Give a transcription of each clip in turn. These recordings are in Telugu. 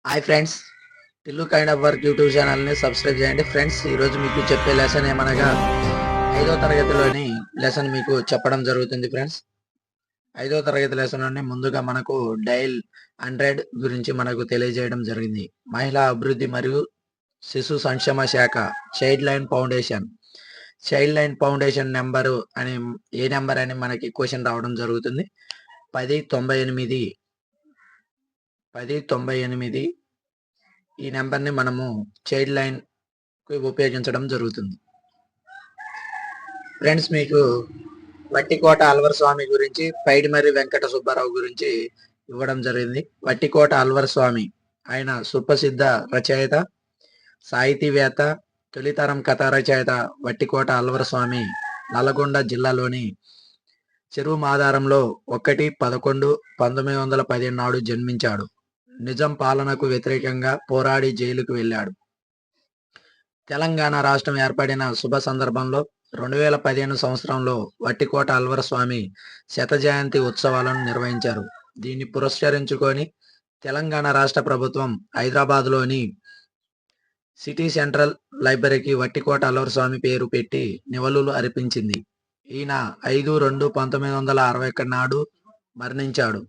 Hi friends, Tillu kind of work YouTube ఛానల్ని సబ్స్క్రైబ్ చేయండి. ఫ్రెండ్స్, ఈరోజు మీకు చెప్పే లెసన్ ఏమనగా 5వ తరగతిలోని లెసన్ మీకు చెప్పడం జరుగుతుంది. ఫ్రెండ్స్, 5వ తరగతి లెసన్లోని ముందుగా మనకు డైల్ 100 గురించి మనకు తెలియజేయడం జరిగింది. మహిళా అభివృద్ధి మరియు శిశు సంక్షేమ శాఖ చైల్డ్ లైన్ ఫౌండేషన్ నెంబరు అని ఏ నెంబర్ అని మనకి క్వశ్చన్ రావడం జరుగుతుంది. 1098 1098 ఈ నెంబర్ని మనము చైల్డ్ లైన్కి ఉపయోగించడం జరుగుతుంది. ఫ్రెండ్స్, మీకు వట్టికోట అల్వర్ స్వామి గురించి, పైడిమర్రి వెంకట సుబ్బారావు గురించి ఇవ్వడం జరిగింది. వట్టికోట అల్వర్ స్వామి ఆయన సుప్రసిద్ధ రచయిత, సాహితీవేత్త, తొలితరం కథా రచయిత. వట్టికోట అల్వర్ స్వామి నల్గొండ జిల్లాలోని చెరువు మాధారంలో 1/11/1915 నాడు జన్మించాడు. నిజాం పాలనకు వ్యతిరేకంగా పోరాడి జైలుకు వెళ్ళాడు. తెలంగాణ రాష్ట్రం ఏర్పడిన శుభ సందర్భంలో 2015 సంవత్సరంలో వట్టికోట అల్వర్ స్వామి శత జయంతి ఉత్సవాలను నిర్వహించారు. దీన్ని పురస్కరించుకొని తెలంగాణ రాష్ట్ర ప్రభుత్వం హైదరాబాద్లోని సిటీ సెంట్రల్ లైబ్రరీకి వట్టికోట అల్వర్ స్వామి పేరు పెట్టి నివాళులు అర్పించింది. ఈయన 5/2/1961 నాడు మరణించాడు.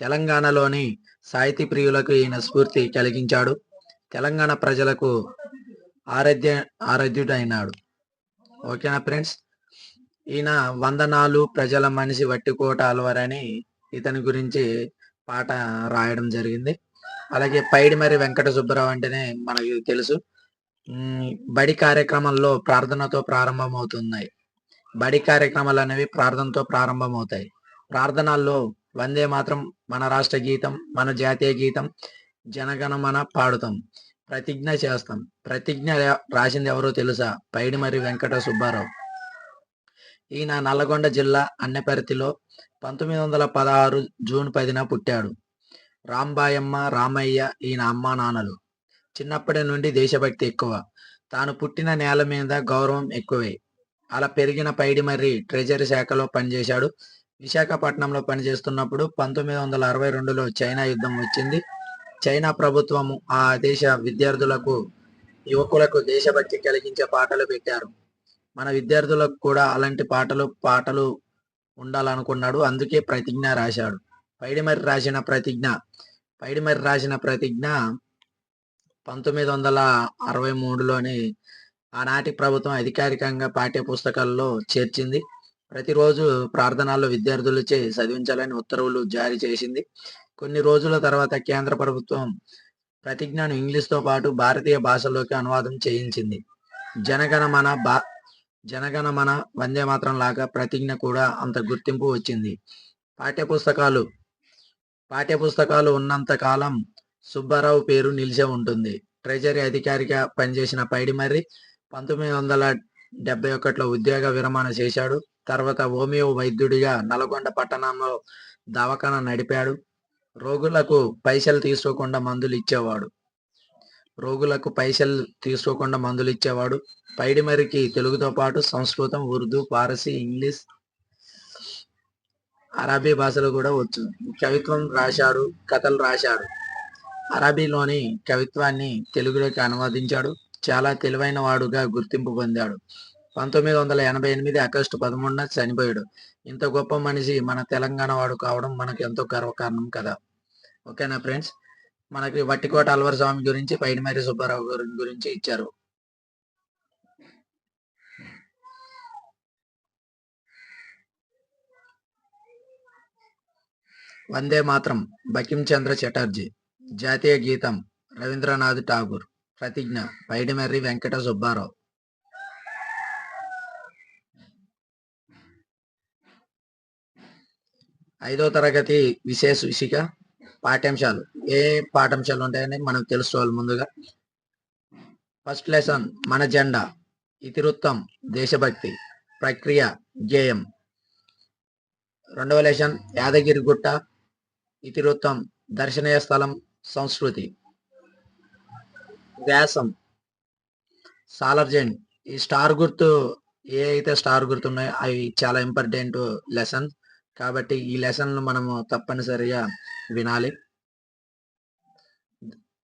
తెలంగాణలోని సాహితీ ప్రియులకు ఈయన స్ఫూర్తి కలిగించాడు. తెలంగాణ ప్రజలకు ఆరాధ్యుడైనాడు. ఓకేనా ఫ్రెండ్స్, ఈయన వందనాలు ప్రజల మనిషి వట్టికోట అల్వర్ అని ఇతని గురించి పాట రాయడం జరిగింది. అలాగే పైడిమర్రి వెంకట సుబ్బారావు అంటేనే మనకి తెలుసు. బడి కార్యక్రమాల్లో ప్రార్థనతో ప్రారంభమవుతున్నాయి. బడి కార్యక్రమాలు అనేవి ప్రార్థనతో ప్రారంభమవుతాయి. ప్రార్థనల్లో వందే మాత్రం, మన రాష్ట్ర గీతం, మన జాతీయ గీతం, జనగణమన పాడుతాం, ప్రతిజ్ఞ చేస్తాం. ప్రతిజ్ఞ రాసింది ఎవరో తెలుసా? పైడిమర్రి వెంకట సుబ్బారావు. ఈయన నల్లగొండ జిల్లా అన్నెపర్తిలో 1916 జూన్ 10న పుట్టాడు. రాంబాయమ్మ, రామయ్య ఈయన అమ్మా నాన్నలు. చిన్నప్పటి నుండి దేశభక్తి ఎక్కువ. తాను పుట్టిన నేల మీద గౌరవం ఎక్కువే. అలా పెరిగిన పైడిమర్రి ట్రెజరీ శాఖలో పనిచేశాడు. విశాఖపట్నంలో పనిచేస్తున్నప్పుడు 1962లో చైనా యుద్ధం వచ్చింది. చైనా ప్రభుత్వం ఆ దేశ విద్యార్థులకు, యువకులకు దేశభక్తి కలిగించే పాటలు పెట్టారు. మన విద్యార్థులకు కూడా అలాంటి పాటలు ఉండాలనుకున్నాడు. అందుకే ప్రతిజ్ఞ రాశాడు. పైడిమర్రి రాసిన ప్రతిజ్ఞ 1963లోని ఆనాటి ప్రభుత్వం అధికారికంగా పాఠ్య పుస్తకాల్లో చేర్చింది. ప్రతిరోజు ప్రార్థనల్లో విద్యార్థులచే చదివించాలని ఉత్తర్వులు జారీ చేసింది. కొన్ని రోజుల తర్వాత కేంద్ర ప్రభుత్వం ప్రతిజ్ఞను ఇంగ్లీష్తో పాటు భారతీయ భాషల్లోకి అనువాదం చేయించింది. జనగణమన వందే మాత్రం లాగా ప్రతిజ్ఞ కూడా అంత గుర్తింపు వచ్చింది. పాఠ్యపుస్తకాలు ఉన్నంత కాలం సుబ్బారావు పేరు నిలిచే ఉంటుంది. ట్రెజరీ అధికారిగా పనిచేసిన పైడిమర్రి 1971లో ఉద్యోగ విరమణ చేశాడు. తర్వాత హోమియో వైద్యుడిగా నల్గొండ పట్టణంలో దవాఖానా నడిపాడు. రోగులకు పైసలు తీసుకోకుండా మందులు ఇచ్చేవాడు. పైడిమర్రికి తెలుగుతో పాటు సంస్కృతం, ఉర్దూ, పారసీ, ఇంగ్లీష్, అరబీ భాషలు కూడా వచ్చు. కవిత్వం రాశాడు, కథలు రాశాడు. అరబీలోని కవిత్వాన్ని తెలుగులోకి అనువదించాడు. చాలా తెలివైన వాడుగా గుర్తింపు పొందాడు. 1988 ఆగస్టు 13న చనిపోయాడు. ఇంత గొప్ప మనిషి మన తెలంగాణ వాడు కావడం మనకు ఎంతో గర్వకారణం కదా. ఓకేనా ఫ్రెండ్స్, మనకి వట్టికోట అల్వర్ స్వామి గురించి, పైడిమర్రి సుబ్బారావు గురించి ఇచ్చారు. వందే మాత్రం బంకిం చంద్ర చటర్జీ. జాతీయ గీతం రవీంద్రనాథ్ ఠాగూర్. ప్రతిజ్ఞ పైడిమర్రి వెంకట సుబ్బారావు. ఐదో తరగతి విశేష శిక్షిక పాఠ్యాంశాలు. ఏ పాఠ్యాంశాలు ఉంటాయని మనం తెలుసుకోవాలి. ముందుగా ఫస్ట్ లెసన్ మన జెండా, ఇతివృత్తం దేశభక్తి, ప్రక్రియ గేయం. రెండవ లెసన్ యాదగిరి గుట్ట, ఇతివృత్తం దర్శనీయ స్థలం, సంస్కృతి. వ్యాసం సాలర్జెంట్. ఈ స్టార్ గుర్తు ఏ అయితే స్టార్ గుర్తు ఉన్నాయో అవి చాలా ఇంపార్టెంట్ లెసన్, కాబట్టి ఈ లెసన్లు మనము తప్పనిసరిగా వినాలి.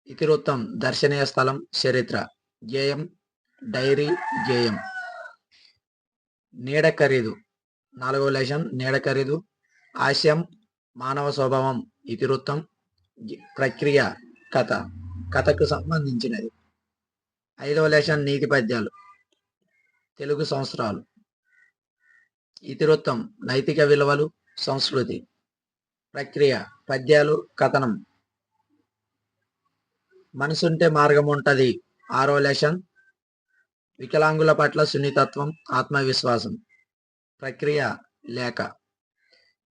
ఇతివృత్తం దర్శనీయ స్థలం చరిత్ర. గేయం డైరీ గేయం. నీడ ఖరీదు 4వ లెసన్ నీడ ఖరీదు. హాస్యం మానవ స్వభావం ఇతివృత్తం. ప్రక్రియ కథ కథకు సంబంధించినది. 5వ లెసన్ నీతి పద్యాలు తెలుగు సంవత్సరాలు. ఇతివృత్తం నైతిక విలువలు సంస్కృతి. ప్రక్రియ పద్యాలు కథనం. మనసుంటే మార్గం ఉంటది 6వ లెసన్ వికలాంగుల పట్ల సున్నితత్వం ఆత్మవిశ్వాసం. ప్రక్రియ లేఖ.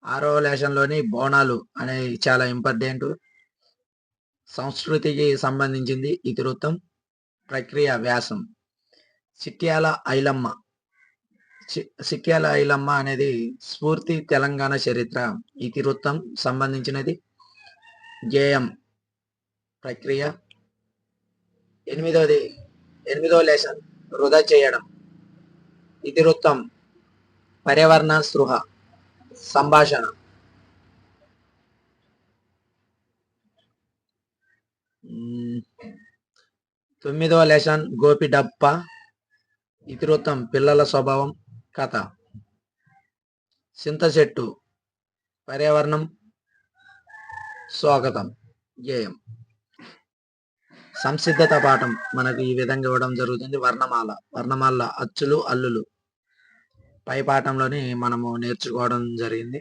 6వ లెసన్లోని బోనాలు అనేవి చాలా ఇంపార్టెంట్. సంస్కృతికి సంబంధించింది ఇతివృత్తం. ప్రక్రియ వ్యాసం. చిట్యాల ఐలమ్మ. చిట్యాల ఐలమ్మ అనేది స్ఫూర్తి తెలంగాణ చరిత్ర ఇతివృత్తం సంబంధించినది. గేయం. ప్రక్రియ. 8వ లెసన్ వృధా చేయడం ఇతివృత్తం. పర్యావరణ స్పృహ సంభాషణ. 9వ లెసన్ గోపి డప్ప ఇతివృత్తం పిల్లల స్వభావం కథ. చింత చెట్టు పర్యావరణం స్వాగతం గేయం. సంసిద్ధత పాఠం మనకు ఈ విధంగా ఇవ్వడం జరుగుతుంది. వర్ణమాల అచ్చులు అల్లులు పై పాఠంలోని మనము నేర్చుకోవడం జరిగింది.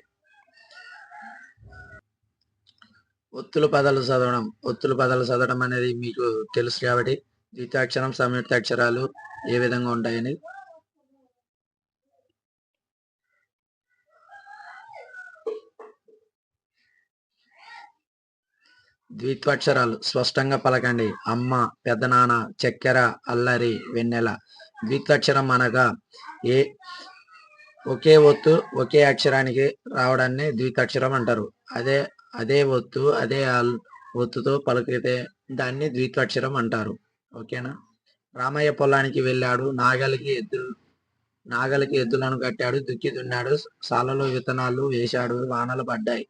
ఒత్తులు పదాలు చదవడం అనేది మీకు తెలుసు కాబట్టి ద్వితాక్షరం సంయుక్త అక్షరాలు ఏ విధంగా ఉంటాయని. ద్విత్వాక్షరాలు స్పష్టంగా పలకండి. అమ్మ, పెద్దనాన్న, చక్కెర, అల్లరి, వెన్నెల. ద్విత్వాక్షరం అనగా ఒకే ఒత్తు ఒకే అక్షరానికి రావడాన్ని ద్వితాక్షరం అంటారు. అదే ఒత్తు అదే ఒత్తుతో పలికితే దాన్ని ద్విత్వాక్షరం అంటారు. ఓకేనా. రామయ్య పొలానికి వెళ్ళాడు. నాగలికి ఎద్దులను కట్టాడు. దుక్కి దున్నాడు. సాలలో విత్తనాలు వేశాడు. వానలు పడ్డాయి.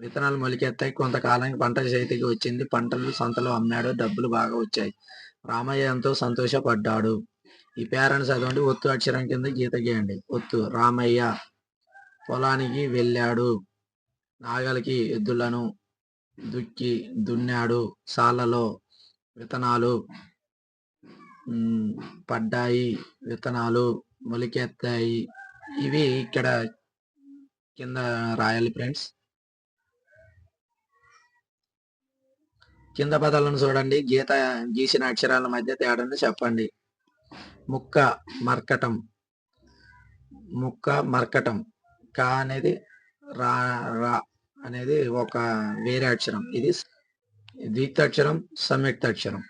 విత్తనాలు మొలికెత్తాయి. కొంతకాలానికి పంట చేతికి వచ్చింది. పంటలు సంతలో అమ్మాడు. డబ్బులు బాగా వచ్చాయి. రామయ్య ఎంతో సంతోషపడ్డాడు. ఈ పేరాన్ని చదవండి. ఒత్తు అక్షరం కింద గీత గీయండి. ఒత్తు. రామయ్య పొలానికి వెళ్ళాడు. నాగలికి ఎద్దులను దుక్కి దున్నాడు. సాలలో విత్తనాలు పడ్డాయి. విత్తనాలు మొలికెత్తాయి. ఇవి ఇక్కడ కింద రాయాలి ఫ్రెండ్స్. కింద పదాలను చూడండి. గీసిన అక్షరాల మధ్య తేడాను చెప్పండి. ముక్క మర్కటం. క అనేది రా అనేది ఒక వేరే అక్షరం. ఇది ద్వితాక్షరం సంయుక్త అక్షరం.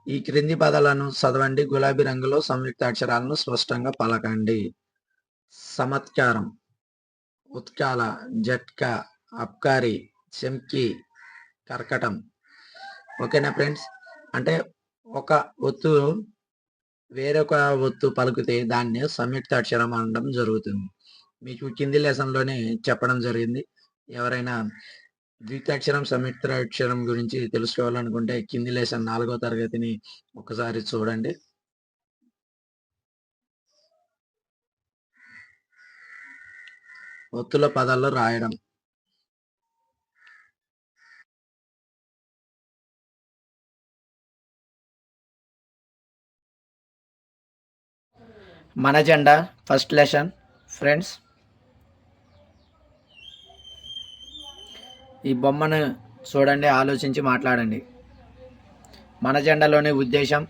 ఈ క్రింది పదాలను చదవండి. గులాబీ రంగులో సంయుక్త అక్షరాలను స్పష్టంగా పలకండి. చమత్కారం, ఉత్కాల, జట్కా, అబ్కారీ, చెంకి, కర్కటం. ఓకేనా ఫ్రెండ్స్. అంటే ఒక ఒత్తు వేరొక ఒత్తు పలుకుతే దాన్ని సంయుక్త అక్షరం అనడం జరుగుతుంది. మీకు కింది లెసన్లోనే చెప్పడం జరిగింది. ఎవరైనా ద్వితాక్షరం సంయుక్త అక్షరం గురించి తెలుసుకోవాలనుకుంటే కింది లెసన్ 4వ తరగతిని ఒకసారి చూడండి. ఒత్తుల పదాల్లో రాయడం. మన జెండా ఫస్ట్ లెసన్ ఫ్రెండ్స్. ఈ బొమ్మను చూడండి, ఆలోచించి మాట్లాడండి. మన జెండాలోని ఉద్దేశం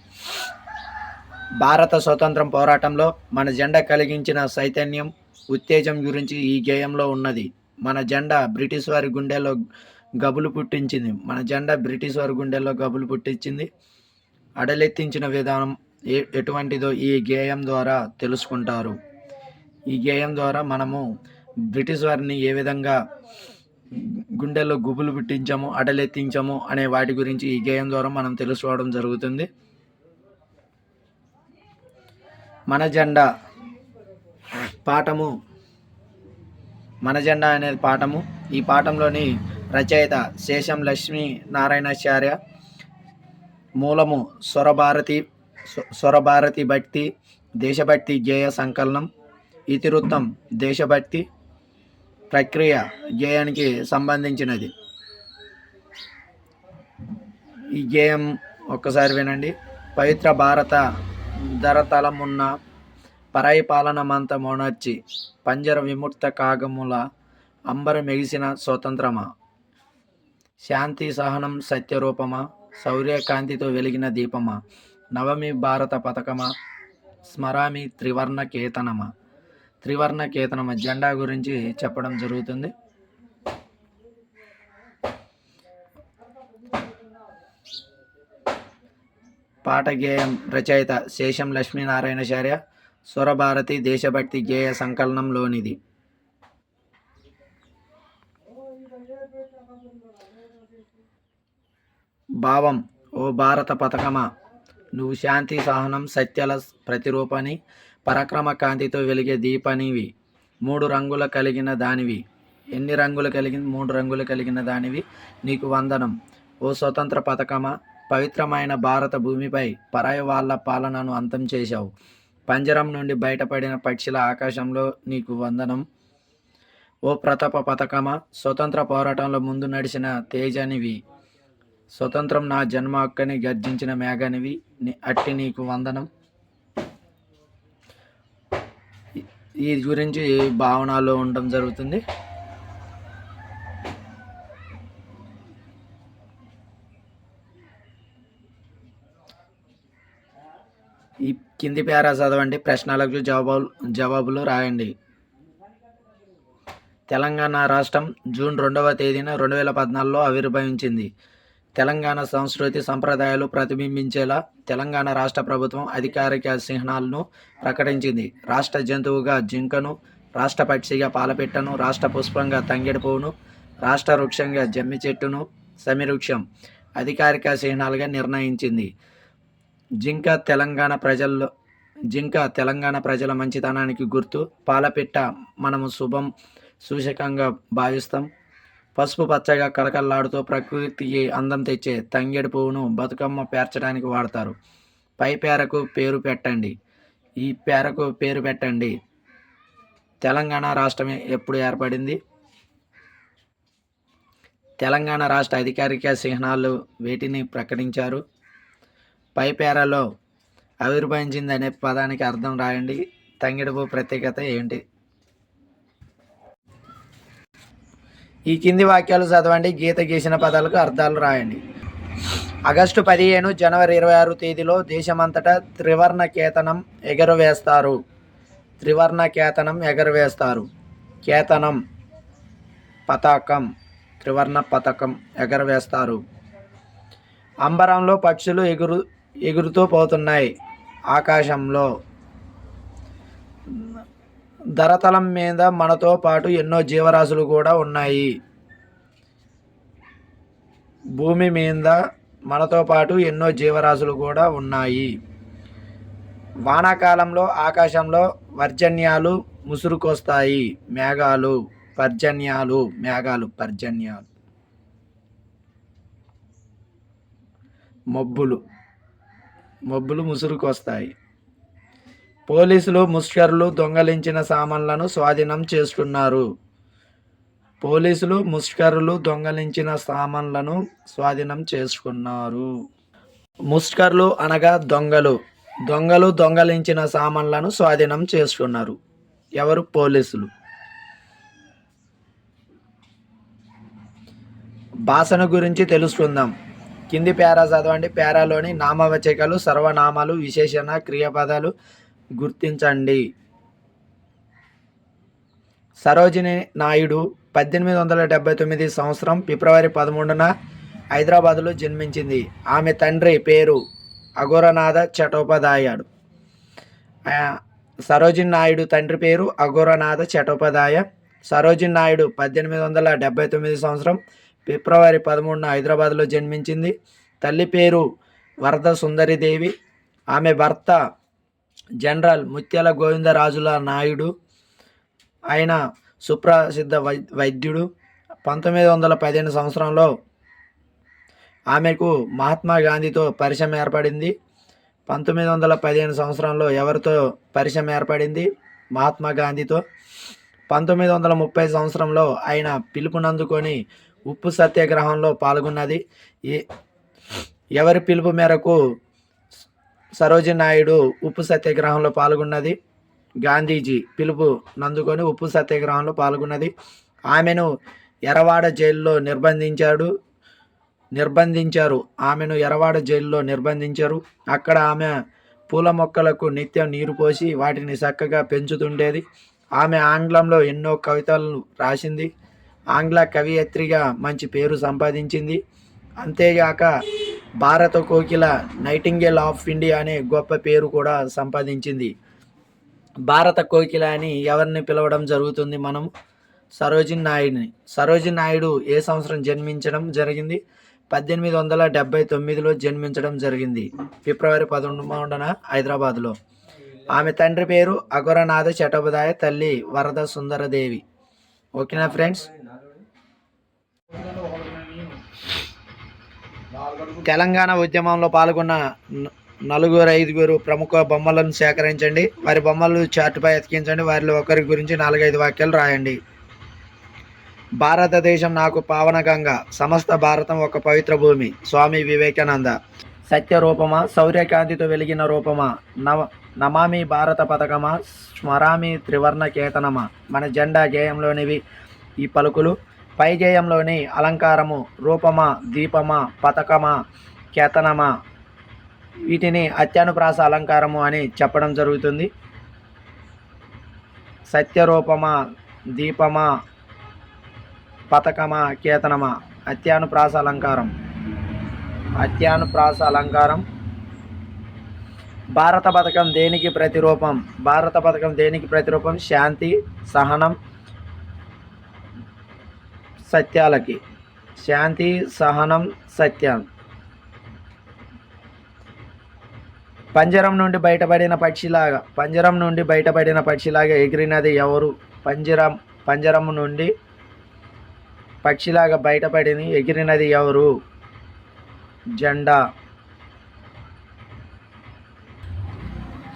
భారత స్వతంత్రం పోరాటంలో మన జెండా కలిగించిన చైతన్యం, ఉత్తేజం గురించి ఈ గేయంలో ఉన్నది. మన జెండా బ్రిటిష్ వారి గుండెల్లో గబులు పుట్టించింది. అడలెత్తించిన విధానం ఎటువంటిదో ఈ గేయం ద్వారా తెలుసుకుంటారు. ఈ గేయం ద్వారా మనము బ్రిటిష్ వారిని ఏ విధంగా గుండెల్లో గుబులు పుట్టించాము, అడలెత్తించాము అనే వాటి గురించి ఈ గేయం ద్వారా మనం తెలుసుకోవడం జరుగుతుంది. మన జెండా పాఠము మన జెండా అనేది పాఠము. ఈ పాఠంలోని రచయిత శేషం లక్ష్మీ నారాయణాచార్య. మూలము స్వరభారతి భక్తి దేశభక్తి గేయ సంకలనం. ఇతివృత్తం దేశభక్తి. ప్రక్రియ గేయానికి సంబంధించినది. ఈ గేయం ఒక్కసారి వినండి. పవిత్ర భారత ధరతలమున్న పరాయి పాలనమంత మోనర్చి పంజర విముక్త కాగముల అంబర మెగిసిన స్వతంత్రమా, శాంతి సహనం సత్యరూపమా, శౌర్యకాంతితో వెలిగిన దీపమా, నవమి భారత పథకమా, స్మరామి త్రివర్ణ కేతనమా. త్రివర్ణ కేతనమా జెండా గురించి చెప్పడం జరుగుతుంది. పాట గేయం రచయిత శేషం లక్ష్మీనారాయణాచార్య. స్వరభారతి దేశభక్తి గేయ సంకలనంలోనిది. భావం: ఓ భారత పథకమా, నువ్వు శాంతి సహనం సత్యాల ప్రతిరూపని, పరాక్రమ కాంతితో వెలిగే దీపనివి, 3 రంగుల కలిగిన దానివి. ఎన్ని రంగులు కలిగిన? 3 రంగులు కలిగిన దానివి. నీకు వందనం. ఓ స్వతంత్ర పథకమా, పవిత్రమైన భారత భూమిపై పరాయి వాళ్ళ పాలనను అంతం చేశావు. పంజరం నుండి బయటపడిన పక్షుల ఆకాశంలో నీకు వందనం. ఓ ప్రతాప పథకమా, స్వతంత్ర పోరాటంలో ముందు నడిచిన తేజనివి, స్వతంత్రం నా జన్మ హక్కని గర్జించిన మేఘనివి, అట్టి నీకు వందనం. ఈ గురించి భావనలో ఉండడం జరుగుతుంది. ఈ కింది పేరా చదవండి, ప్రశ్నలకు జవాబులు రాయండి. తెలంగాణ రాష్ట్రం జూన్ 2వ తేదీన 2014లో ఆవిర్భవించింది. తెలంగాణ సంస్కృతి సంప్రదాయాలు ప్రతిబింబించేలా తెలంగాణ రాష్ట్ర ప్రభుత్వం అధికారిక చిహ్నాలను ప్రకటించింది. రాష్ట్ర జంతువుగా జింకను, రాష్ట్ర పక్షిగా పాలపిట్టను, రాష్ట్ర పుష్పంగా తంగెడు పువ్వును, రాష్ట్ర వృక్షంగా జమ్మి చెట్టును సమివృక్షం అధికారిక చిహ్నాలుగా నిర్ణయించింది. జింక తెలంగాణ ప్రజల మంచితనానికి గుర్తు. పాలపిట్ట మనము శుభం సూచకంగా భావిస్తాం. పసుపు పచ్చగా కలకల్లాడుతూ ప్రకృతికి అందం తెచ్చే తంగెడు పువ్వును బతుకమ్మ పేర్చడానికి వాడతారు. పై పేరకు పేరు పెట్టండి. ఈ పేరకు పేరు పెట్టండి. తెలంగాణ రాష్ట్రం ఎప్పుడు ఏర్పడింది? తెలంగాణ రాష్ట్ర అధికారిక చిహ్నాలు వేటిని ప్రకటించారు? పై పేరాలో ఆవిర్భవించింది అనే పదానికి అర్థం రాయండి. తంగెడు పువ్వు ప్రత్యేకత ఏంటి? ఈ కింది వాక్యాలు చదవండి. గీత గీసిన పదాలకు అర్థాలు రాయండి. ఆగస్టు 15, జనవరి 26 తేదీలో దేశమంతటా త్రివర్ణ కేతనం ఎగరవేస్తారు. త్రివర్ణ కేతనం ఎగరవేస్తారు. కేతనం పతాకం, త్రివర్ణ పతాకం ఎగరవేస్తారు. అంబరంలో పక్షులు ఎగురుతూ పోతున్నాయి. ఆకాశంలో ధరతలం మీద మనతో పాటు ఎన్నో జీవరాశులు కూడా ఉన్నాయి. భూమి మీద మనతో పాటు ఎన్నో జీవరాశులు కూడా ఉన్నాయి. వానాకాలంలో ఆకాశంలో పర్జన్యాలు ముసురుకొస్తాయి. మేఘాలు పర్జన్యాలు, మేఘాలు పర్జన్యాలు. మబ్బులు ముసురుకొస్తాయి. పోలీసులు ముష్కరులు దొంగలించిన సామాన్లను స్వాధీనం చేసుకున్నారు. పోలీసులు ముష్కరులు దొంగలించిన సామాన్లను స్వాధీనం చేసుకున్నారు. ముష్కరులు అనగా దొంగలు. దొంగలు దొంగలించిన సామాన్లను స్వాధీనం చేసుకున్నారు. ఎవరు? పోలీసులు. భాషను గురించి తెలుసుకుందాం. కింది పేరా చదవండి. పేరాలోని నామవాచకాలు, సర్వనామాలు, విశేషణ క్రియాపదాలు గుర్తించండి. సరోజిని నాయుడు 1879 సంవత్సరం ఫిబ్రవరి 13న హైదరాబాదులో జన్మించింది. ఆమె తండ్రి పేరు అఘోరనాథ చటోపాధ్యాయుడు. సరోజిని నాయుడు తండ్రి పేరు అఘోరనాథ చటోపాధ్యాయ. సరోజిని నాయుడు 1879 సంవత్సరం ఫిబ్రవరి 13న హైదరాబాద్లో జన్మించింది. తల్లి పేరు వరద సుందరిదేవి. ఆమె భర్త జనరల్ ముత్యాల గోవిందరాజుల నాయుడు. ఆయన సుప్రసిద్ధ వైద్యుడు. 1915 సంవత్సరంలో ఆమెకు మహాత్మా గాంధీతో పరిచయం ఏర్పడింది. 1915 సంవత్సరంలో ఎవరితో పరిచయం ఏర్పడింది? మహాత్మా గాంధీతో. 1930 సంవత్సరంలో ఆయన పిలుపునందుకొని ఉప్పు సత్యాగ్రహంలో పాల్గొన్నది. ఎవరి పిలుపు మేరకు సరోజిని నాయుడు ఉప్పు సత్యాగ్రహంలో పాల్గొన్నది? గాంధీజీ పిలుపు నందుకొని ఉప్పు సత్యాగ్రహంలో పాల్గొన్నది. ఆమెను ఎరవాడ జైల్లో నిర్బంధించారు. ఆమెను ఎరవాడ జైల్లో నిర్బంధించారు. అక్కడ ఆమె పూల మొక్కలకు నిత్యం నీరు పోసి వాటిని చక్కగా పెంచుతుండేది. ఆమె ఆంగ్లంలో ఎన్నో కవితలను రాసింది. ఆంగ్ల కవయిత్రిగా మంచి పేరు సంపాదించింది. అంతేగాక భారత కోకిల, నైటింగేల్ ఆఫ్ ఇండియా అనే గొప్ప పేరు కూడా సంపాదించింది. భారత కోకిల అని ఎవరిని పిలవడం జరుగుతుంది? మనం సరోజిని నాయుడిని. సరోజిని నాయుడు ఏ సంవత్సరం జన్మించడం జరిగింది? 1879లో జన్మించడం జరిగింది. ఫిబ్రవరి 11న హైదరాబాద్లో. ఆమె తండ్రి పేరు అఘోరనాథ చటోపాధ్యాయ, తల్లి వరద సుందరదేవి. ఓకేనా ఫ్రెండ్స్? తెలంగాణ ఉద్యమంలో పాల్గొన్న 4-5 ప్రముఖ బొమ్మలను సేకరించండి. వారి బొమ్మలు చార్టుపై అతికించండి. వారిలో ఒకరి గురించి 4-5 వాక్యాలు రాయండి. భారతదేశం నాకు పావన గంగ, సమస్త భారతం ఒక పవిత్ర భూమి. స్వామి వివేకానంద. సత్య రూపమా, సౌర్యకాంతితో వెలిగిన రూపమా, నమామి భారత పథకమా, స్మరామి త్రివర్ణ కేతనమా. మన జెండా గేయంలోనివి ఈ పలుకులు. పై గేయంలోని అలంకారము రూపమా, దీపమా, పథకమా, కేతనమా. వీటిని అత్యానుప్రాస అలంకారము అని చెప్పడం జరుగుతుంది. సత్యరూపమా, దీపమా, పథకమా, కేతనమా. అత్యానుప్రాస అలంకారం. భారత పథకం దేనికి ప్రతిరూపం? భారత పథకం దేనికి ప్రతిరూపం? శాంతి, సహనం, సత్యాలకి. శాంతి, సహనం, సత్యం. పంజరం నుండి బయటపడిన పక్షిలాగా ఎగిరినది ఎవరు? పంజరం నుండి పక్షిలాగా బయటపడి ఎగిరినది ఎవరు? జెండా.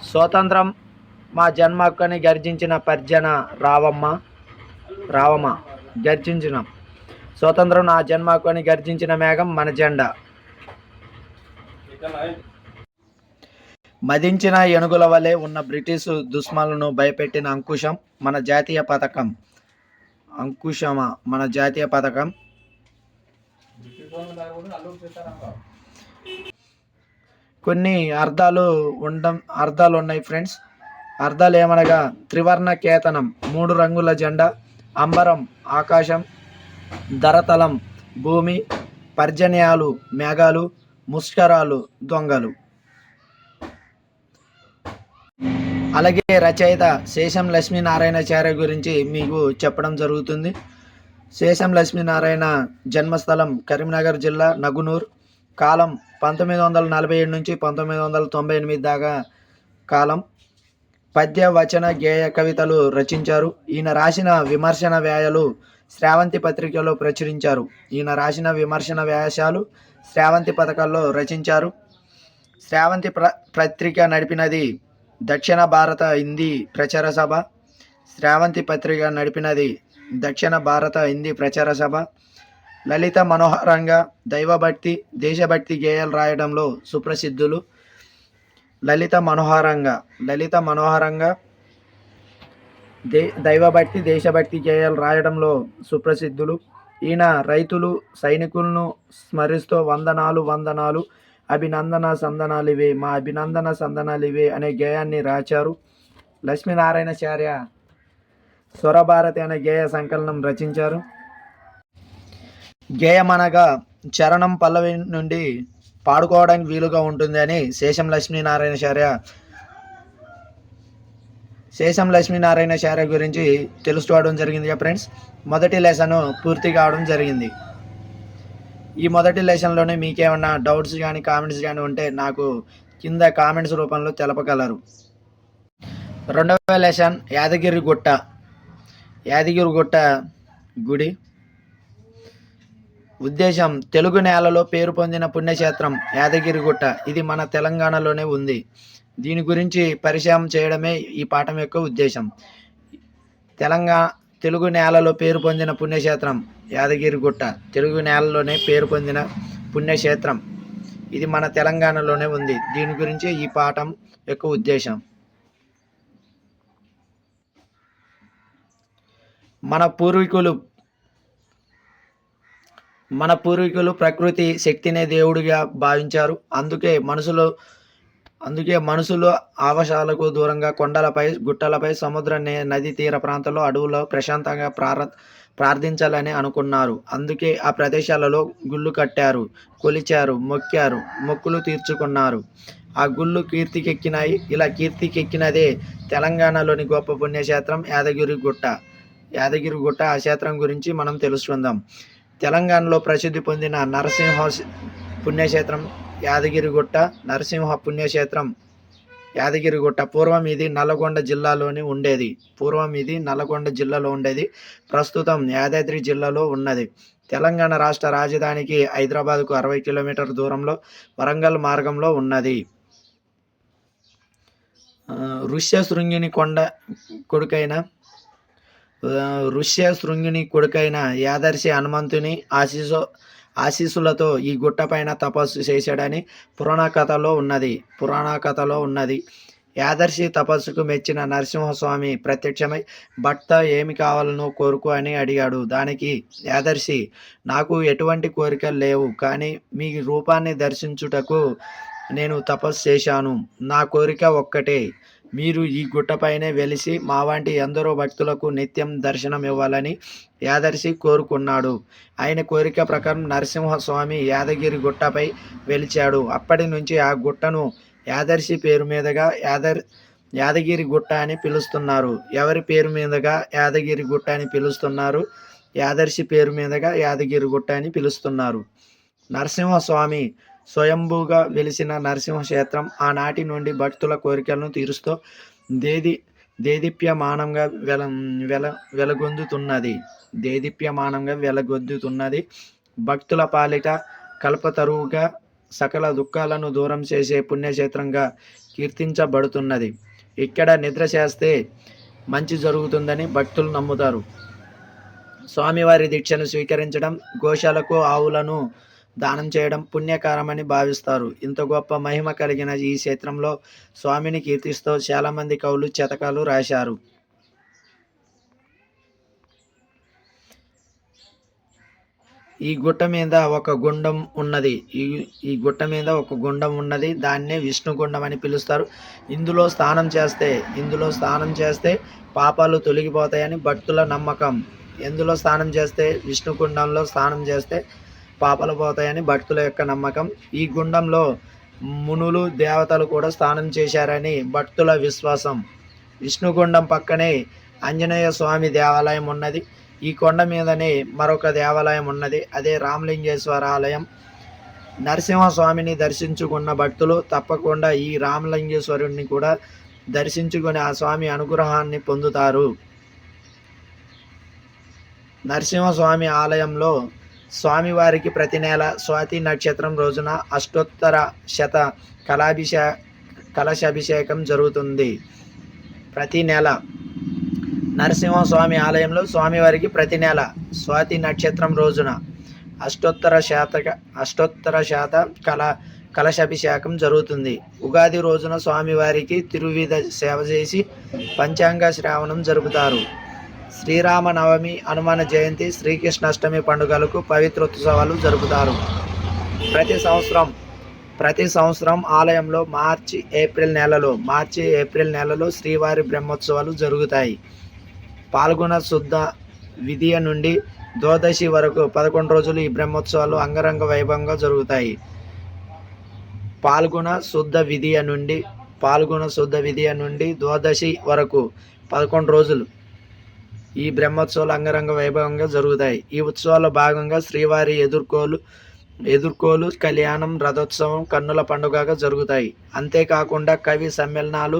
స్వాతంత్రం మా జన్మ హక్కుని గర్జించిన పర్జన రావమ్మ. గర్జించిన స్వాతంత్రం నా జన్మ హక్కుని గర్జించిన మేఘం మన జెండా. మదించిన ఏనుగుల వలె ఉన్న బ్రిటిష్ దుశ్మనులను భయపెట్టిన అంకుశం మన జాతీయ పథకం. అంకుశమా మన జాతీయ పథకం. కొన్ని అర్థాలు ఉన్నాయి ఫ్రెండ్స్. అర్థాలు ఏమనగా త్రివర్ణ కేతనం 3 రంగుల జెండా, అంబరం ఆకాశం, ధరతలం భూమి, పర్జన్యాలు మేఘాలు, ముష్కరాలు దొంగలు. అలాగే రచయిత శేషం లక్ష్మీనారాయణాచార్య గురించి మీకు చెప్పడం జరుగుతుంది. శేషం లక్ష్మీనారాయణ జన్మస్థలం కరీంనగర్ జిల్లా నగునూర్. కాలం 1947 నుంచి 1998 దాకా కాలం. పద్య, వచన, గేయ కవితలు రచించారు. ఈయన రాసిన విమర్శన వ్యాయాలు శ్రావంతి పత్రికలో ప్రచురించారు. శ్రావంతి పథకాల్లో రచించారు. శ్రావంతి పత్రిక నడిపినది దక్షిణ భారత హిందీ ప్రచార సభ. శ్రావంతి పత్రిక నడిపినది దక్షిణ భారత హిందీ ప్రచార సభ. లలిత మనోహరంగా దైవభక్తి, దేశభక్తి గేయాలు రాయడంలో సుప్రసిద్ధులు. లలిత మనోహరంగా దైవభక్తి, దేశభక్తి గేయాలు రాయడంలో సుప్రసిద్ధులు. ఈయన రైతులు, సైనికులను స్మరిస్తూ వందనాలు అభినందన సందనాలివే, మా అభినందన సందనాలివే అనే గేయాన్ని రాశారు. లక్ష్మీనారాయణాచార్య స్వరభారతి అనే గేయ సంకలనం రచించారు. గేయం అనగా చరణం పల్లవి నుండి పాడుకోవడానికి వీలుగా ఉంటుంది అని శేషం లక్ష్మీనారాయణాచార్య గురించి తెలుసుకోవడం జరిగింది ఫ్రెండ్స్. మొదటి లెసన్ పూర్తి కావడం జరిగింది. ఈ మొదటి లెసన్లోనే మీకేమన్నా డౌట్స్ కానీ కామెంట్స్ కానీ ఉంటే నాకు కింద కామెంట్స్ రూపంలో తెలపగలరు. రెండవ లెసన్ యాదగిరి గుట్ట. యాదగిరిగుట్ట గుడి ఉద్దేశం తెలుగు నేలలో పేరు పొందిన పుణ్యక్షేత్రం యాదగిరిగుట్ట. ఇది మన తెలంగాణలోనే ఉంది. దీని గురించి పరిచయం చేయడమే ఈ పాఠం యొక్క ఉద్దేశం. తెలుగు నేలలో పేరు పొందిన పుణ్యక్షేత్రం యాదగిరిగుట్ట. తెలుగు నేలలోనే పేరు పొందిన పుణ్యక్షేత్రం ఇది మన తెలంగాణలోనే ఉంది. దీని గురించి ఈ పాఠం యొక్క ఉద్దేశం. మన పూర్వీకులు ప్రకృతి శక్తినే దేవుడిగా భావించారు. అందుకే మనుషులు ఆవాసాలకు దూరంగా కొండలపై, గుట్టలపై, సముద్ర నదీ తీర ప్రాంతాల్లో, అడవుల్లో ప్రశాంతంగా ప్రార్థించాలని అనుకున్నారు. అందుకే ఆ ప్రదేశాలలో గుళ్ళు కట్టారు, కొలిచారు, మొక్కులు తీర్చుకున్నారు. ఆ గుళ్ళు కీర్తికెక్కినాయి. ఇలా కీర్తికెక్కినదే తెలంగాణలోని గొప్ప పుణ్యక్షేత్రం యాదగిరిగుట్ట. ఆ క్షేత్రం గురించి మనం తెలుసుకుందాం. తెలంగాణలో ప్రసిద్ధి పొందిన నరసింహ పుణ్యక్షేత్రం యాదగిరిగుట్ట. నరసింహ పుణ్యక్షేత్రం యాదగిరిగుట్ట. పూర్వం ఇది నల్లగొండ జిల్లాలో ఉండేది. ప్రస్తుతం యాదాద్రి జిల్లాలో ఉన్నది. తెలంగాణ రాష్ట్ర రాజధానికి హైదరాబాద్కు 60 కిలోమీటర్ల దూరంలో వరంగల్ మార్గంలో ఉన్నది. ఋష్యశృంగిని కొడుకైన యాదర్శి హనుమంతుని ఆశీస్సులతో ఈ గుట్టపైన తపస్సు చేశాడని పురాణ కథలో ఉన్నది. యాదర్శి తపస్సుకు మెచ్చిన నరసింహస్వామి ప్రత్యక్షమై భక్త ఏమి కావాలనో కోరుకో అని అడిగాడు. దానికి యాదర్శి, నాకు ఎటువంటి కోరికలు లేవు, కానీ మీ రూపాన్ని దర్శించుటకు నేను తపస్సు చేశాను. నా కోరిక ఒక్కటే, మీరు ఈ గుట్టపైనే వెలిసి మా వంటి ఎందరో భక్తులకు నిత్యం దర్శనం ఇవ్వాలని యాదర్శి కోరుకున్నాడు. ఆయన కోరిక ప్రకారం నరసింహస్వామి యాదగిరి గుట్టపై వెలిచాడు. అప్పటి నుంచి ఆ గుట్టను యాదర్శి పేరు మీదుగా యాదగిరి గుట్ట అని పిలుస్తున్నారు. ఎవరి పేరు మీదుగా యాదగిరి గుట్ట అని పిలుస్తున్నారు? యాదర్శి పేరు మీదుగా యాదగిరి గుట్ట అని పిలుస్తున్నారు. నరసింహస్వామి స్వయంభూగా వెలిసిన నరసింహ క్షేత్రం ఆనాటి నుండి భక్తుల కోరికలను తీరుస్తూ దేదీప్యమానంగా వెలగొందుతున్నది. భక్తుల పాలిట కల్పతరువుగా, సకల దుఃఖాలను దూరం చేసే పుణ్యక్షేత్రంగా కీర్తించబడుతున్నది. ఇక్కడ నిద్ర చేస్తే మంచి జరుగుతుందని భక్తులు నమ్ముతారు. స్వామివారి దీక్షను స్వీకరించడం, గోశాలకు ఆవులను దానం చేయడం పుణ్యకారమని భావిస్తారు. ఇంత గొప్ప మహిమ కలిగిన ఈ క్షేత్రంలో స్వామిని కీర్తిస్తూ చాలామంది కవులు శతకాలు రాశారు. ఈ గుట్ట మీద ఒక గుండం ఉన్నది. దాన్నే విష్ణుగుండం అని పిలుస్తారు. ఇందులో స్నానం చేస్తే పాపాలు తొలగిపోతాయని భక్తుల నమ్మకం. విష్ణుగుండంలో స్నానం చేస్తే పాపాలు పోతాయని భక్తుల యొక్క నమ్మకం. ఈ గుండంలో మునులు, దేవతలు కూడా స్నానం చేశారని భక్తుల విశ్వాసం. విష్ణుగుండం పక్కనే ఆంజనేయ స్వామి దేవాలయం ఉన్నది. ఈ కొండ మీదనే మరొక దేవాలయం ఉన్నది. అదే రామలింగేశ్వర ఆలయం. నరసింహస్వామిని దర్శించుకున్న భక్తులు తప్పకుండా ఈ రామలింగేశ్వరుణ్ణి కూడా దర్శించుకుని ఆ స్వామి అనుగ్రహాన్ని పొందుతారు. నరసింహస్వామి ఆలయంలో స్వామివారికి ప్రతి నెల స్వాతి నక్షత్రం రోజున అష్టోత్తర శత కలశాభిషేకం జరుగుతుంది. ప్రతి నెల నరసింహస్వామి ఆలయంలో స్వామివారికి ప్రతి నెల స్వాతి నక్షత్రం రోజున అష్టోత్తర శాత కలశాభిషేకం జరుగుతుంది. ఉగాది రోజున స్వామివారికి తిరువిధ సేవ చేసి పంచాంగ శ్రావణం జరుపుతారు. శ్రీరామనవమి, హనుమాన జయంతి, శ్రీకృష్ణాష్టమి పండుగలకు పవిత్రోత్సవాలు జరుపుతారు. ప్రతి సంవత్సరం ఆలయంలో మార్చి ఏప్రిల్ నెలలో శ్రీవారి బ్రహ్మోత్సవాలు జరుగుతాయి. పాల్గొన శుద్ధ విధియ నుండి ద్వాదశి వరకు 11 రోజులు ఈ బ్రహ్మోత్సవాలు అంగరంగ వైభవంగా జరుగుతాయి. పాల్గొన శుద్ధ విధియ నుండి ద్వాదశి వరకు 11 రోజులు ఈ బ్రహ్మోత్సవాలు అంగరంగ వైభవంగా జరుగుతాయి. ఈ ఉత్సవాల్లో భాగంగా శ్రీవారి ఎదుర్కోలు, కళ్యాణం, రథోత్సవం కన్నుల పండుగగా జరుగుతాయి. అంతేకాకుండా కవి సమ్మేళనాలు,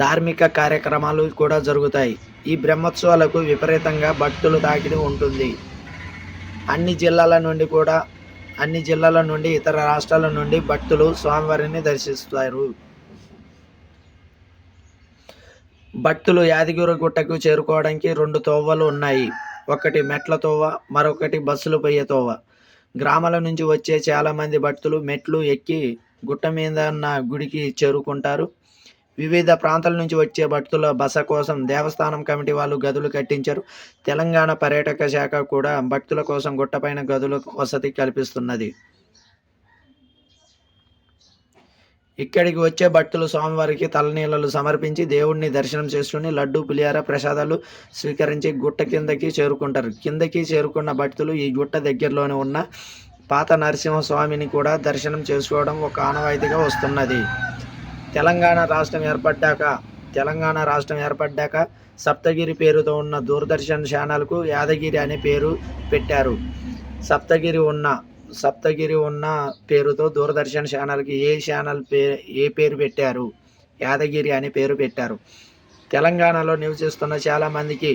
ధార్మిక కార్యక్రమాలు కూడా జరుగుతాయి. ఈ బ్రహ్మోత్సవాలకు విపరీతంగా భక్తుల తాకిడి ఉంటుంది. అన్ని జిల్లాల నుండి ఇతర రాష్ట్రాల నుండి భక్తులు స్వామివారిని దర్శిస్తారు. భక్తులు యాదగిరి గుట్టకు చేరుకోవడానికి 2 తోవలు ఉన్నాయి. ఒకటి మెట్ల తోవ, మరొకటి బస్సులు పోయే తోవ. గ్రామాల నుంచి వచ్చే చాలామంది భక్తులు మెట్లు ఎక్కి గుట్ట మీద ఉన్న గుడికి చేరుకుంటారు. వివిధ ప్రాంతాల నుంచి వచ్చే భక్తుల బస కోసం దేవస్థానం కమిటీ వాళ్ళు గదులు కట్టించారు. తెలంగాణ పర్యాటక శాఖ కూడా భక్తుల కోసం గుట్టపైన గదుల వసతి కల్పిస్తున్నది. ఇక్కడికి వచ్చే భక్తులు స్వామివారికి తలనీళ్ళలు సమర్పించి దేవుడిని దర్శనం చేసుకుని లడ్డు పులిహార ప్రసాదాలు స్వీకరించి గుట్ట కిందకి చేరుకుంటారు. కిందకి చేరుకున్న భక్తులు ఈ గుట్ట దగ్గరలోనే ఉన్న పాత నరసింహస్వామిని కూడా దర్శనం చేసుకోవడం ఒక ఆనవాయితీగా వస్తున్నది. తెలంగాణ రాష్ట్రం ఏర్పడ్డాక సప్తగిరి పేరుతో ఉన్న దూరదర్శన్ ఛానల్కు యాదగిరి అనే పేరు పెట్టారు. సప్తగిరి ఉన్న పేరుతో దూరదర్శన్ ఛానల్కి ఏ పేరు పెట్టారు? యాదగిరి అనే పేరు పెట్టారు. తెలంగాణలో నివసిస్తున్న చాలామందికి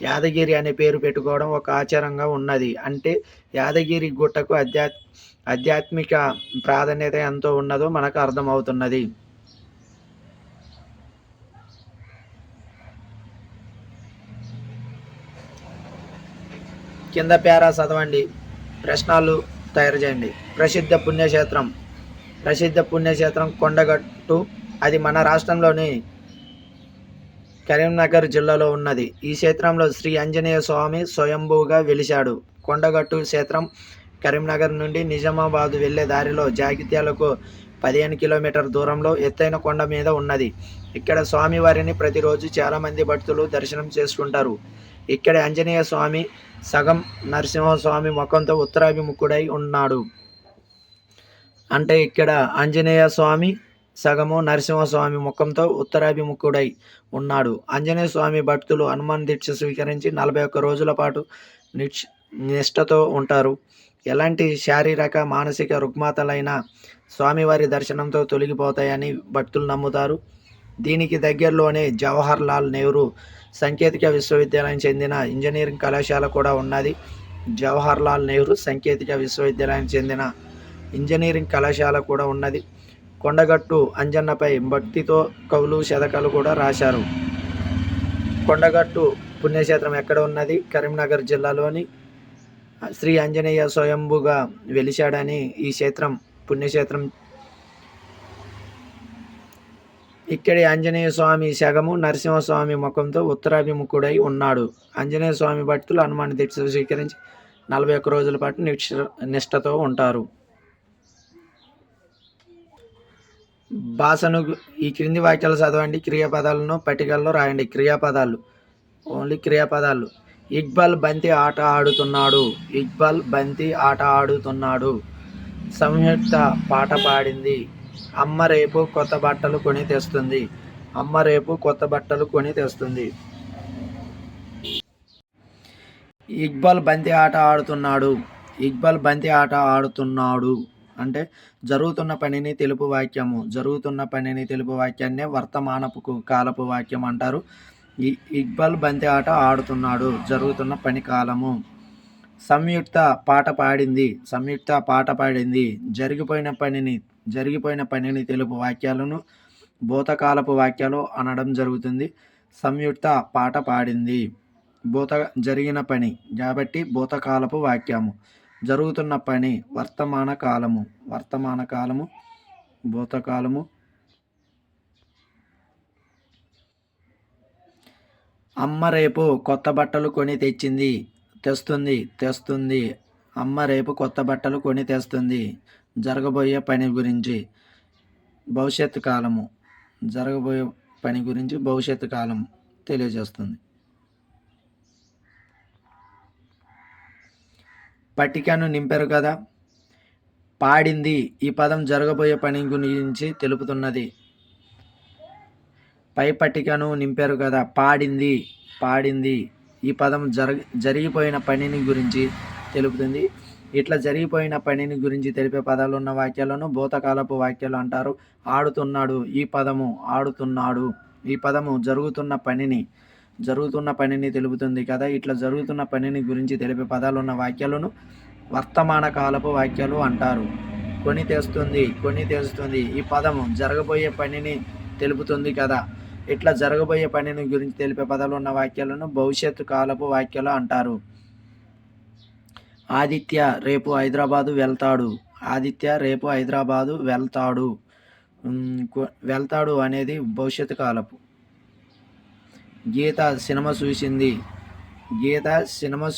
యాదగిరి అనే పేరు పెట్టుకోవడం ఒక ఆచారంగా ఉన్నది. అంటే యాదగిరి గుట్టకు ఆధ్యాత్మిక ప్రాధాన్యత ఎంతో ఉన్నదో మనకు అర్థమవుతున్నది. కింద పేరా చదవండి, ప్రశ్నలు తయారు చేయండి. ప్రసిద్ధ పుణ్యక్షేత్రం కొండగట్టు. అది మన రాష్ట్రంలోని కరీంనగర్ జిల్లాలో ఉన్నది. ఈ క్షేత్రంలో శ్రీ ఆంజనేయ స్వామి స్వయంభూగా వెలిశాడు. కొండగట్టు క్షేత్రం కరీంనగర్ నుండి నిజామాబాద్ వెళ్లే దారిలో జాగిత్యాలకు 15 కిలోమీటర్ దూరంలో ఎత్తైన కొండ మీద ఉన్నది. ఇక్కడ స్వామివారిని ప్రతిరోజు చాలామంది భక్తులు దర్శనం చేసుకుంటారు. ఇక్కడ ఆంజనేయ స్వామి సగం నరసింహస్వామి ముఖంతో ఉత్తరాభిముఖుడై ఉన్నాడు. అంటే ఇక్కడ ఆంజనేయ స్వామి సగము నరసింహస్వామి ముఖంతో ఉత్తరాభిముఖుడై ఉన్నాడు. ఆంజనేయ స్వామి భక్తులు హనుమాన్ దీక్ష స్వీకరించి 41 రోజుల పాటు నిష్ఠతో ఉంటారు. ఎలాంటి శారీరక మానసిక రుగ్మతలైన స్వామివారి దర్శనంతో తొలగిపోతాయని భక్తులు నమ్ముతారు. దీనికి దగ్గరలోనే జవహర్ లాల్ నెహ్రూ సాంకేతిక విశ్వవిద్యాలయం చెందిన ఇంజనీరింగ్ కళాశాల కూడా ఉన్నది. జవహర్ లాల్ నెహ్రూ సాంకేతిక విశ్వవిద్యాలయం చెందిన ఇంజనీరింగ్ కళాశాల కూడా ఉన్నది. కొండగట్టు అంజన్నపై భక్తితో కవులు శతకాలు కూడా రాశారు. కొండగట్టు పుణ్యక్షేత్రం ఎక్కడ ఉన్నది? కరీంనగర్ జిల్లాలోని శ్రీ ఆంజనేయ స్వయంభుగా వెలిశాడని ఈ పుణ్యక్షేత్రం. ఇక్కడి ఆంజనేయ స్వామి సగము నరసింహస్వామి ముఖంతో ఉత్తరాభిముఖుడై ఉన్నాడు. ఆంజనేయ స్వామి భక్తులు హనుమాన్ దీక్ష స్వీకరించి 41 రోజుల పాటు నిష్ఠతో ఉంటారు. భాషను ఈ క్రింది వాక్యాలు చదవండి. క్రియాపదాలను పట్టికల్లో రాయండి. ఓన్లీ క్రియాపదాలు. ఇక్బాల్ బంతి ఆట ఆడుతున్నాడు. సంయుక్త పాట పాడింది. అమ్మ రేపు కొత్త బట్టలు కొని తెస్తుంది. ఇక్బాల్ బంతి ఆట ఆడుతున్నాడు అంటే జరుగుతున్న పనిని తెలుపు వాక్యాన్నే వర్తమానపు కాలపు వాక్యం అంటారు. ఇక్బాల్ బంతి ఆట ఆడుతున్నాడు, జరుగుతున్న పని కాలము. సంయుక్త పాట పాడింది. జరిగిపోయిన పనిని తెలుపు వాక్యాలను భూతకాలపు వాక్యాలు అనడం జరుగుతుంది. సంయుక్త పాట పాడింది, జరిగిన పని కాబట్టి భూతకాలపు వాక్యము. జరుగుతున్న పని వర్తమాన కాలము భూతకాలము. అమ్మ రేపు కొత్త బట్టలు కొని తెస్తుంది. అమ్మ రేపు కొత్త బట్టలు కొని తెస్తుంది. జరగబోయే పని గురించి భవిష్యత్తు కాలం తెలియజేస్తుంది. పట్టికను నింపారు కదా. పాడింది ఈ పదం జరగబోయే పని గురించి తెలుపుతున్నది. పై పట్టికను నింపారు కదా. పాడింది ఈ పదం జరిగిపోయిన పనిని గురించి తెలుపుతుంది. ఇట్లా జరిగిపోయిన పనిని గురించి తెలిపే పదాలు ఉన్న వాక్యాలను భూతకాలపు వాక్యాలు అంటారు. ఆడుతున్నాడు ఈ పదము ఆడుతున్నాడు ఈ పదము జరుగుతున్న పనిని తెలుపుతుంది కదా. ఇట్లా జరుగుతున్న పనిని గురించి తెలిపే పదాలు ఉన్న వాక్యాలను వర్తమాన కాలపు వాక్యాలు అంటారు. కొని తెస్తుంది ఈ పదము జరగబోయే పనిని తెలుపుతుంది కదా. ఇట్లా జరగబోయే పనిని గురించి తెలిపే పదాలు ఉన్న వాక్యాలను భవిష్యత్తు కాలపు వాక్యాలు అంటారు. ఆదిత్య రేపు హైదరాబాదు వెళ్తాడు అనేది భవిష్యత్తు కాలపు. గీత సినిమా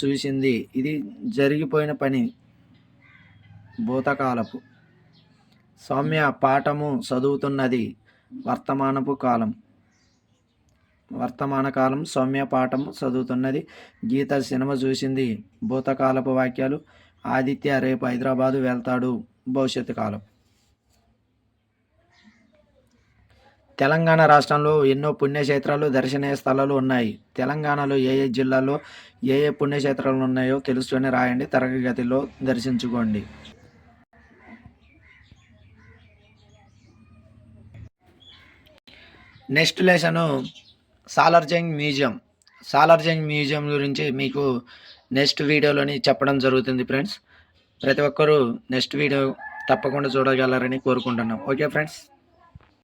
చూసింది ఇది జరిగిపోయిన పని, భూతకాలపు. సౌమ్య పాఠము చదువుతున్నది, వర్తమాన కాలం. సౌమ్య పాఠము చదువుతున్నది. గీత సినిమా చూసింది, భూతకాలపు వాక్యాలు. ఆదిత్య రేపు హైదరాబాదు వెళ్తాడు, భవిష్యత్తు కాలం. తెలంగాణ రాష్ట్రంలో ఎన్నో పుణ్యక్షేత్రాలు, దర్శనీయ స్థలాలు ఉన్నాయి. తెలంగాణలో ఏ జిల్లాలో ఏ పుణ్యక్షేత్రాలు ఉన్నాయో తెలుసుకొని రాయండి. తరగతిలో దర్శించుకోండి. నెక్స్ట్ లెసను సాలార్జంగ్ మ్యూజియం గురించి మీకు నెక్స్ట్ వీడియోలోని చెప్పడం జరుగుతుంది ఫ్రెండ్స్. ప్రతి ఒక్కరూ నెక్స్ట్ వీడియో తప్పకుండా చూడగలరని కోరుకుంటున్నాం. Okay friends.